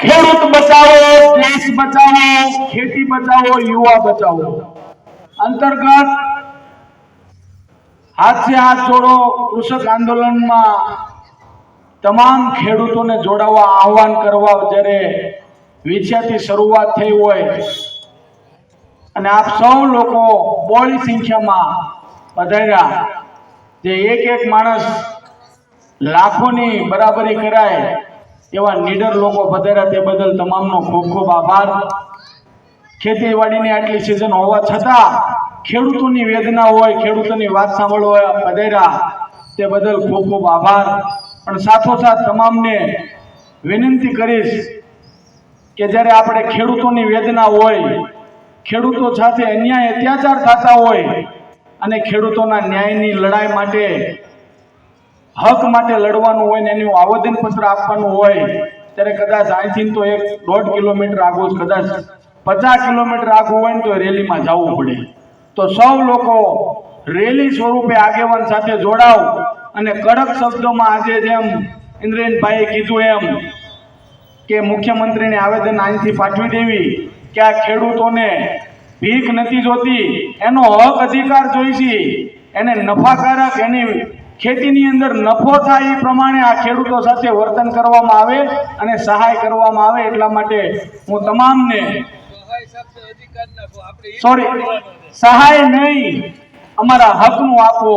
ખેડૂત બચાવો, દેશ બચાવો, ખેતી બચાવો, યુવા બચાવો અંતર્ગત હાથ से हाथ जोड़ो કૃષક આંદોલનમાં તમામ ખેડૂતોને જોડાવા આહવાન કરવા જ્યારે વિછ્યાથી શરૂઆત થઈ હોય અને આપ સૌ લોકો બહોળી સંખ્યામાં પધાર્યા, જે એક એક માણસ લાખોની બરાબરી કરાય એવા નીડર લોકો પધાર્યા, તે બદલ તમામનો ખૂબ ખૂબ આભાર। ખેતીવાડીની આટલી સિઝન હોવા છતાં ખેડૂતોની વેદના હોય, ખેડૂતોની વાત સાંભળવા પધાર્યા, તે બદલ ખૂબ ખૂબ આભાર। પણ સાથોસાથ તમામને વિનંતી કરીશ કે જ્યારે આપણે ખેડૂતોની વેદના હોય, ખેડૂતો સાથે અન્યાય અત્યાચાર થતા હોય અને ખેડૂતોના ન્યાયની લડાઈ માટે, હક માટે લડવાનું હોય ને એનું આવેદનપત્ર આપવાનું હોય, ત્યારે કદાચ અહીંથી તો 1.5 કિલોમીટર આગળ, કદાચ 50 કિલોમીટર આગળ હોય ને તો રેલીમાં જવું પડે। તો સૌ લોકો રેલી સ્વરૂપે આગેવાન સાથે જોડાવ અને કડક શબ્દોમાં આજે જેમ ઇન્દ્રેનભાઈએ કીધું એમ કે મુખ્યમંત્રીને આવેદન અહીંથી પાઠવી દેવી કે આ ખેડૂતોને ભીખ નથી જોતી, એનો હક અધિકાર જોઈશે, એને નફાકારક, એની ખેતીની અંદર નફો થાય એ પ્રમાણે આ ખેડૂતો સાથે વર્તન કરવામાં આવે અને સહાય કરવામાં આવે। એટલા માટે હું તમામને સહાય નહીં, અમારા હકનું આપો,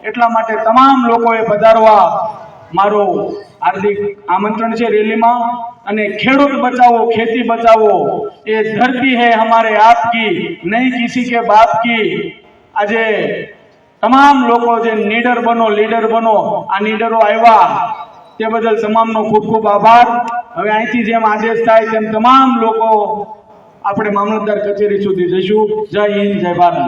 એટલા માટે તમામ લોકોએ પધારવા મારું હાર્દિક આમંત્રણ છે રેલીમાં। અને ખેડૂત બચાવો, ખેતી બચાવો, એ ધરતી है हमारे आपकी, नहीं किसी के बाप की। આજે તમામ લોકો જે નીડર બનો, લીડર બનો, આ નીડરો આવ્યા તે બદલ તમામનો ખૂબ ખૂબ આભાર। હવે અહીંથી જેમ આદેશ થાય તેમ તમામ લોકો આપણે મામલતદાર કચેરી સુધી જઈશું। જય હિન્દ, જય ભારત।